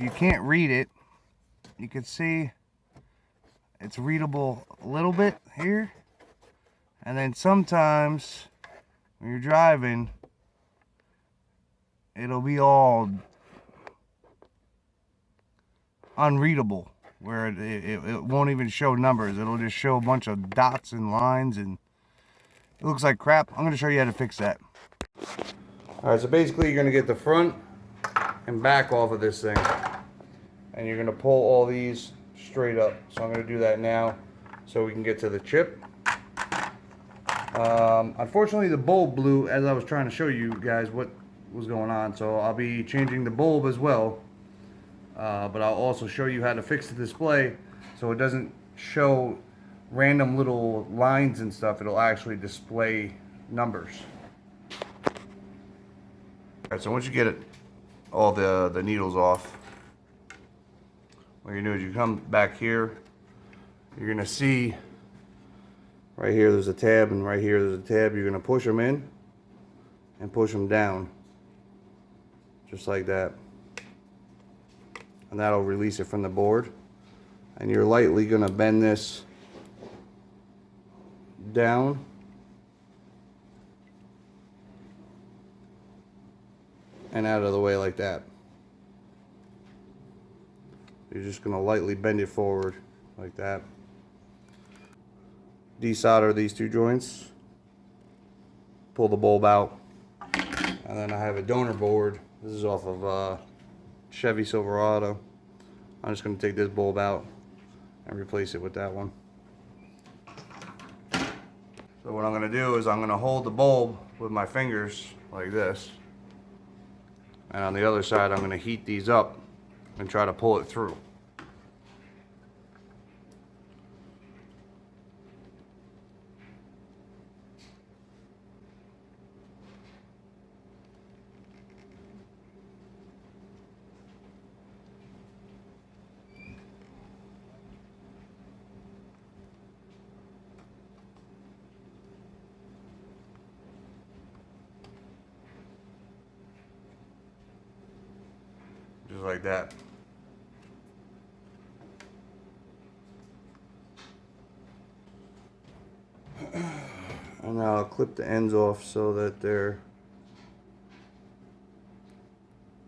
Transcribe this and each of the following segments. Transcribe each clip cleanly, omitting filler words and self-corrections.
you can't read it, you can see it's readable a little bit here, and then sometimes when you're driving, it'll be all unreadable, where it won't even show numbers. It'll just show a bunch of dots and lines, and it looks like crap. I'm going to show you how to fix that. Alright, so basically you're going to get the front and back off of this thing, and you're going to pull all these straight up. So I'm going to do that now so we can get to the chip. Unfortunately the bulb blew as I was trying to show you guys what was going on, so I'll be changing the bulb as well, but I'll also show you how to fix the display so it doesn't show random little lines and stuff. It'll actually display numbers. Alright, so once you get all the needles off, what you do is you come back here. You're gonna see right here there's a tab, and right here there's a tab. You're gonna push them in and push them down, just like that, and that'll release it from the board. And you're lightly gonna bend this down and out of the way like that. You're just gonna lightly bend it forward like that. Desolder these two joints, pull the bulb out, and then I have a donor board. This is off of Chevy Silverado. I'm just going to take this bulb out and replace it with that one. So what I'm going to do is I'm going to hold the bulb with my fingers like this, and on the other side I'm going to heat these up and try to pull it through. Just like that. And now I'll clip the ends off so that they're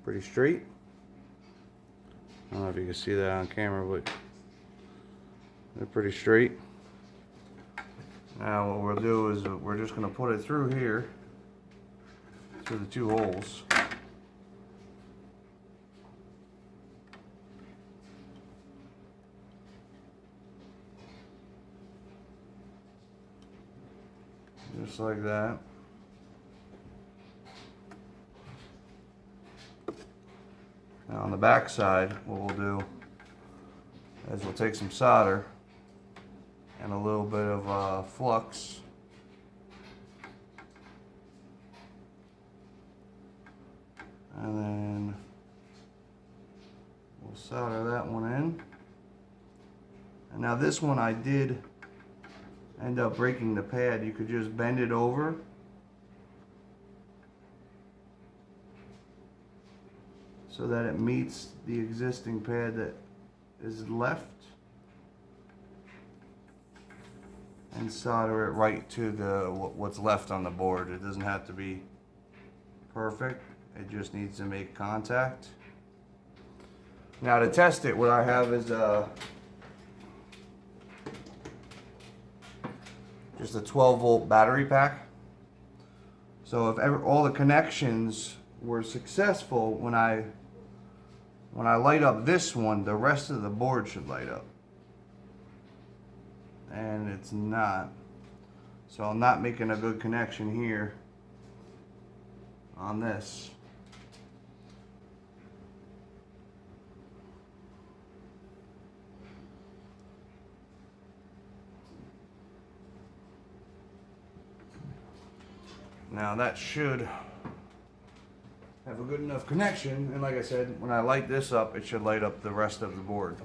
pretty straight. I don't know if you can see that on camera, but they're pretty straight. Now what we'll do is we're just going to put it through here, through the two holes. Just like that. Now on the back side, what we'll do is we'll take some solder and a little bit of flux, and then we'll solder that one in. And now this one I did end up breaking the pad. You could just bend it over so that it meets the existing pad that is left, and solder it right to the what's left on the board. It doesn't have to be perfect, it just needs to make contact. Now to test it, what I have is just a 12-volt battery pack. So if all the connections were successful, when I light up this one, the rest of the board should light up. And it's not. So I'm not making a good connection here on this. Now that should have a good enough connection, and like I said, when I light this up, it should light up the rest of the board.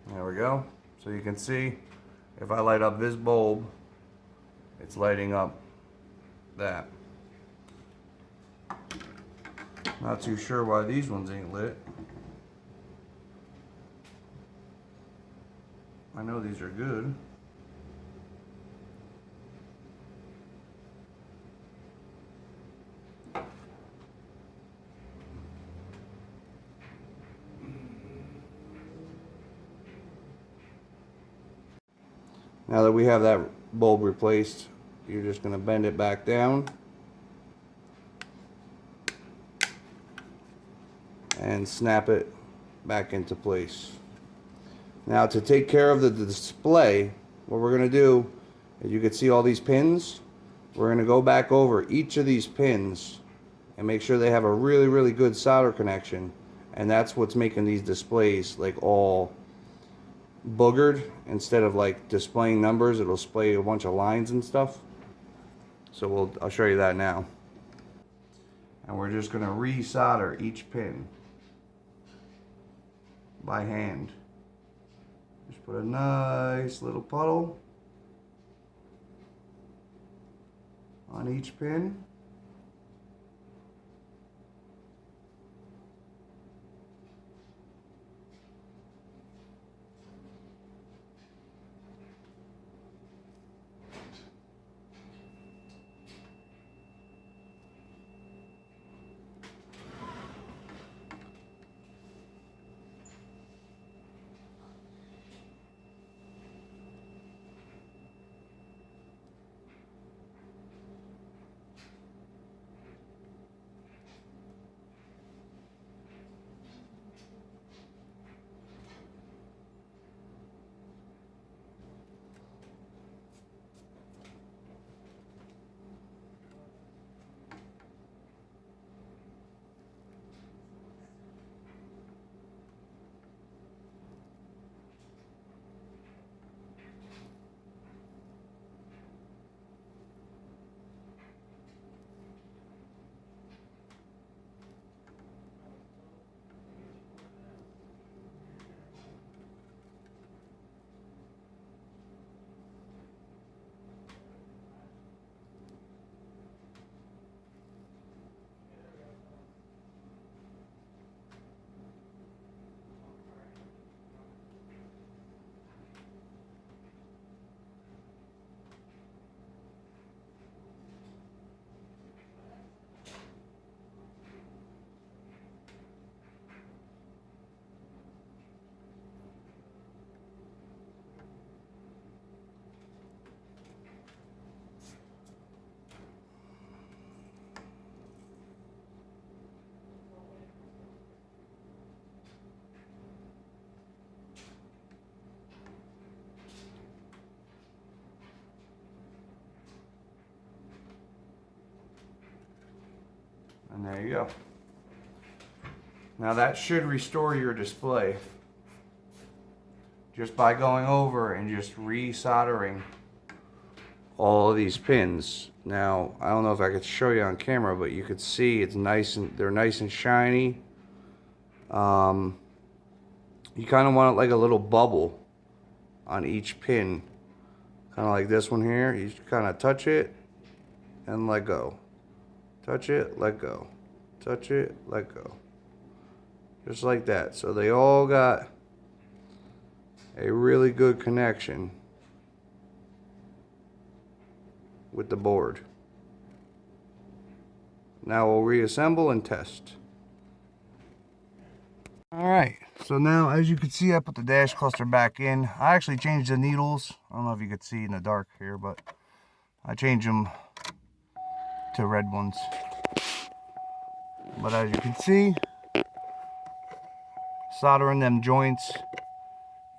There we go. So you can see if I light up this bulb, it's lighting up that. Not too sure why these ones ain't lit. I know these are good. Now that we have that bulb replaced, you're just going to bend it back down and snap it back into place. Now to take care of the display, what we're going to do is, you can see all these pins. We're going to go back over each of these pins and make sure they have a really good solder connection, and that's what's making these displays like all boogered. Instead of like displaying numbers, it'll display a bunch of lines and stuff. So I'll show you that now. And we're just going to resolder each pin by hand. Just put a nice little puddle on each pin. And there you go. Now that should restore your display just by going over and just resoldering all of these pins. Now, I don't know if I could show you on camera, but you could see it's nice and they're nice and shiny. You kind of want it like a little bubble on each pin, kind of like this one here. You just kind of touch it and let go. Touch it, let go. Touch it, let go. Just like that. So they all got a really good connection with the board. Now we'll reassemble and test. Alright, so now as you can see, I put the dash cluster back in. I actually changed the needles. I don't know if you could see in the dark here, but I changed them to red ones. But as you can see, soldering them joints,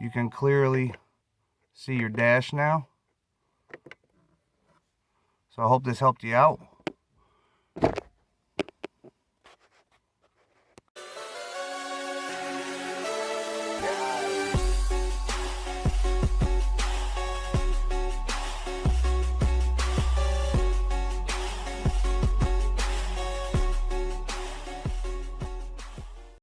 you can clearly see your dash now. So I hope this helped you out.